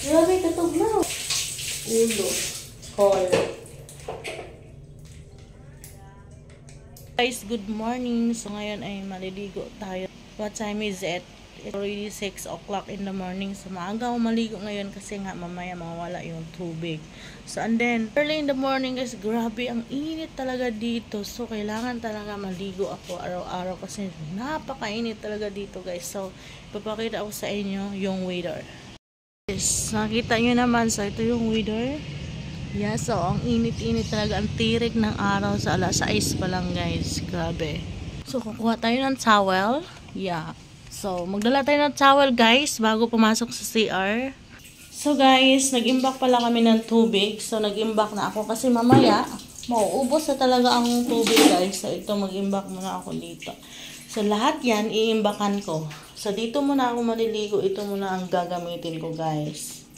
Grabe, katugnaw. Ulo. Call. Guys, good morning. So ngayon ay maliligo tayo. What time is it? It's already 6 o'clock in the morning. So maaga ako maligo ngayon kasi nga mamaya mawala yung tubig. So and then, early in the morning guys, grabe ang init talaga dito. So kailangan talaga maligo ako araw-araw kasi napakainit talaga dito guys. So ipapakita ko sa inyo yung weather. Yes, nakita nyo naman. So ito yung weather. Yeah, so ang init-init talaga, ang tirik ng araw sa alas 6 pa lang guys. Grabe. So kukuha tayo ng towel. Yeah. So magdala tayo ng towel guys bago pumasok sa CR. So guys, nag-imbak pala kami ng tubig. So nag-imbak na ako kasi mamaya mauubos na talaga ang tubig guys. So ito, mag-imbak muna ako dito. So lahat yan iimbakan ko. So dito muna ako maliligo. Ito muna ang gagamitin ko guys.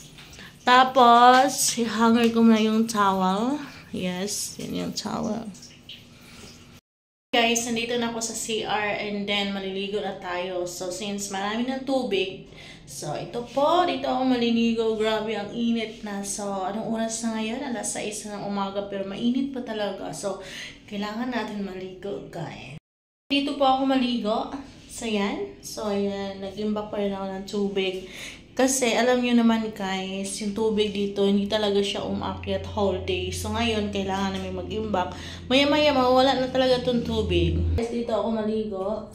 Tapos, hanger ko muna yung towel. Yes, yan yung towel. Guys, nandito na ako sa CR and then maliligo na tayo. So, since marami ng tubig, so ito po, dito ako maliligo. Grabe, ang init na. So, anong oras na ngayon? Alas 6 ng umaga, pero mainit pa talaga. So, kailangan natin maligo, guys. Dito po ako maligo. So, yan. So, ayan. Nag-imbak pa rin ako ng tubig. Kasi, alam nyo naman guys, yung tubig dito, hindi talaga siya umakyat whole day. So, ngayon, kailangan namin mag-imbak. Maya-maya, mawawala na talaga itong tubig. Guys, dito ako maligo.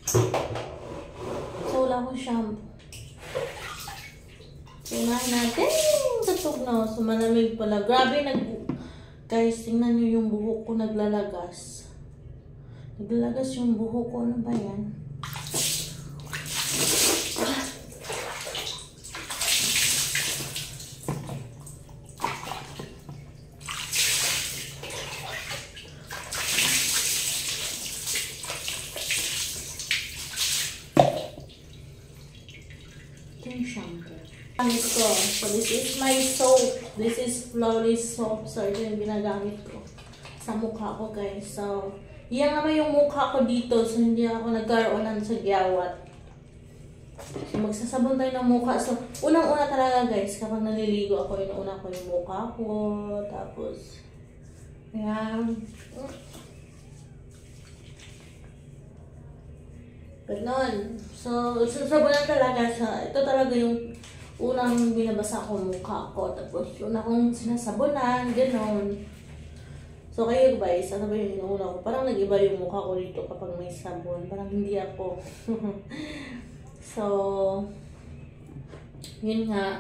So, wala akong shampoo. So, unahin natin. Katog na. So, malamig pala. Grabe, guys, tingnan nyo yung buhok ko naglalagas. Naglalagas yung buhok ko. Ano ba yan? Shampoo. So this is my soap. This is Flawless soap. So ito yung ginagamit ko sa mukha ko guys. So yan naman yung mukha ko dito. So hindi ako nagkaroon ng sagyawat. So magsasabon tayo ng mukha. So unang-una talaga guys, kapag naliligo ako, inuuna ko yung mukha ko. Tapos ayan. Ganon. So, sasabunan talaga sa, ito talaga yung unang binabasa ko mukha ko. Tapos, una kong sinasabunan, ganon. So, kayo guys, ano ba yung inuuna ko? Parang nag-iba yung mukha ko dito kapag may sabon. Parang hindi ako. So, yun nga.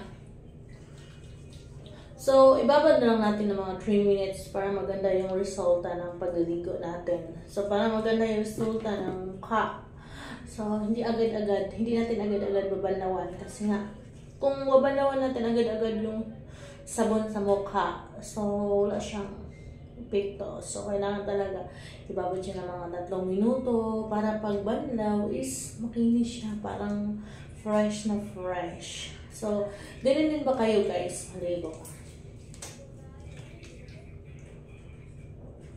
So, ibabad na lang natin ng mga 3 minutes para maganda yung resulta ng pagliligo natin. So, para maganda yung resulta ng mukha. So, hindi agad-agad, hindi natin agad-agad babanawan kasi nga, kung babanawan natin agad-agad yung sabon sa mukha, so wala siyang epekto. So, kailangan talaga ibabad siya ng mga 3 minuto para pag banlaw is makinis siya, parang fresh na fresh. So, ganun din ba kayo guys? Maligo.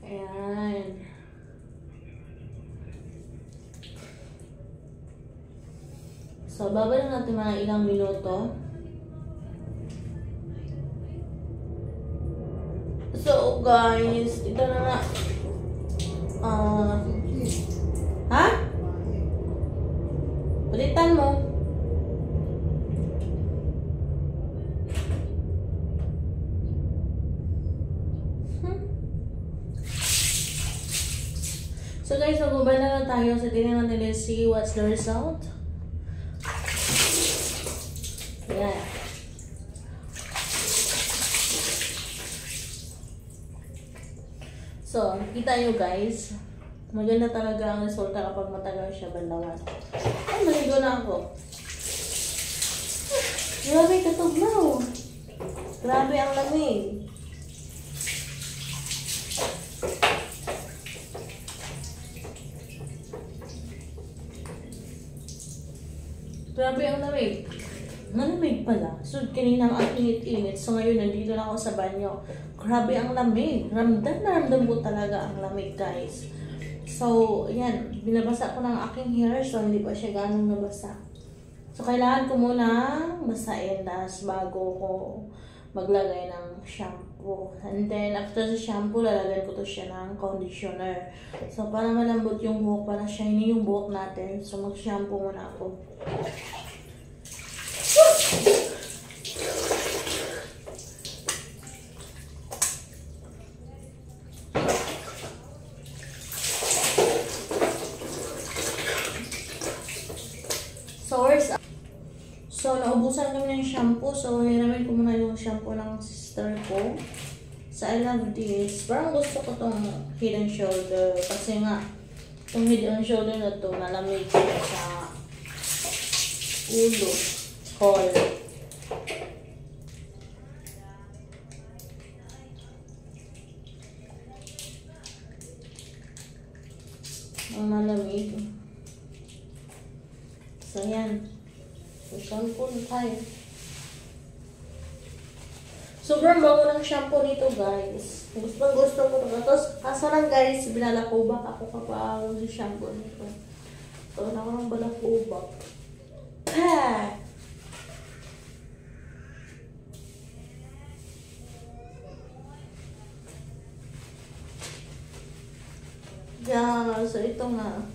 Ayan. So, babalik natin mga ilang minuto. So, guys, ito na nga. Ha? Palitan mo. So, guys, magbaba na lang tayo. So, tingnan natin, let's see what's the result. Yeah. So, kita nyo guys, maganda talaga ang resulta kapag matagal siya banlawan. Ay, maligo na ako. Grabe, katugnaw. Grabe ang lamig. Grabe ang lamig. Malamig pala. So, kanina ang init-init. So, ngayon, nandito na ako sa banyo. Grabe ang lamig. Ramdam na ramdam ko talaga ang lamig, guys. So, yan. Binabasa ko ng aking hair. So, hindi pa siya ganong nabasa. So, kailangan ko muna basahin bago ko maglagay ng shampoo. And then, after sa shampoo, lalagyan ko to siya ng conditioner. So, para malambot yung buhok, para shiny yung buhok natin. So, mag-shampoo muna ako. So, naubusan kami ng shampoo. So, hiramin ko muna yung shampoo ng sister ko. So, I love this. Parang gusto ko tong Head and Shoulder. Kasi nga, itong Head and Shoulder na to, malamig ko sa ulo. Hall. Ang malamig. So, yan. So, shampoo na tayo. Sobrang bango ng shampoo nito, guys. Gusto ko ito. Tapos, kaso lang, guys, binalakubak ako kapag yung shampoo nito. So, ako ng balakubak. Ha! Yeah, so ito nga.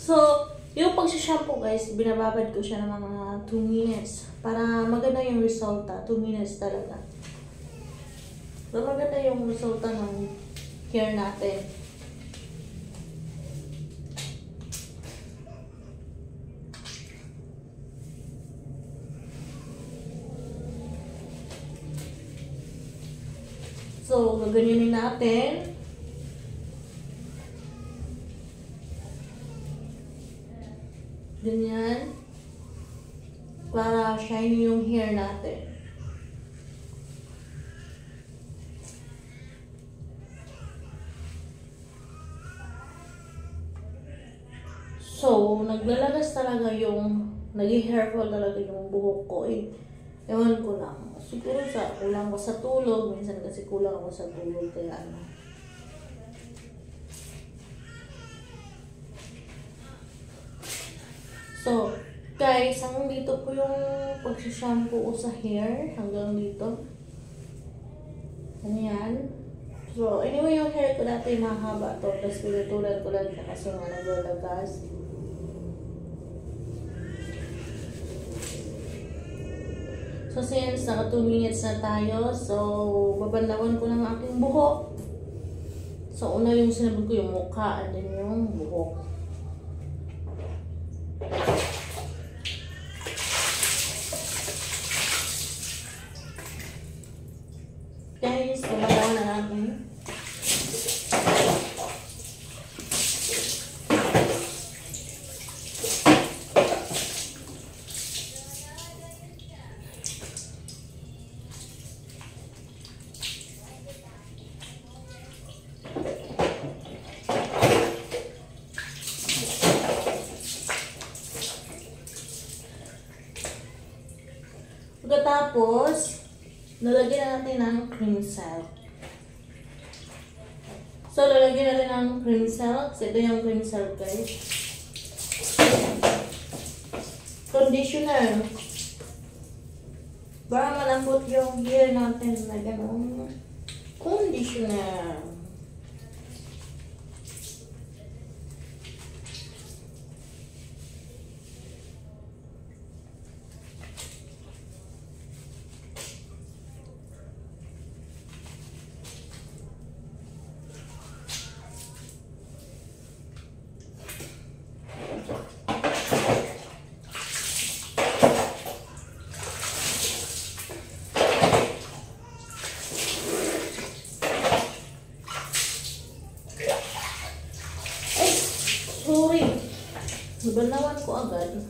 So, yung pag-shampoo guys, binababad ko siya ng mga 2 minutes. Para maganda yung resulta. 2 minutes talaga. So, maganda yung resulta ng hair natin. So, gaganyanin natin. Ganyan. Para shiny yung hair natin. So, naglalagas talaga yung, nag-hair fall talaga yung buhok ko eh. Ewan ko lang. Siguro kulang ko sa tulog. Minsan kasi kulang ako sa tulog. Kaya ano. So, guys, hanggang dito po yung pag-shampoo ko sa hair. Hanggang dito. Ano yan? So, anyway, yung hair ko dati mahaba to. Tapos pinutulan ko lang siya kasi nga naglalagas. So, since naka 2 minutes na tayo, so, babanlawan ko ng aking buhok. So, una yung sinabog ko yung mukha, and then yung buhok. Guys, babanlawan na natin. Pagkatapos, lalagyan natin ng cream silk. So, lalagyan natin ng cream silk. So, ito yung cream silk, guys. Conditioner. Para malambot yung hair natin na gano'n. Conditioner. Sorry. Nabalawan ko agad.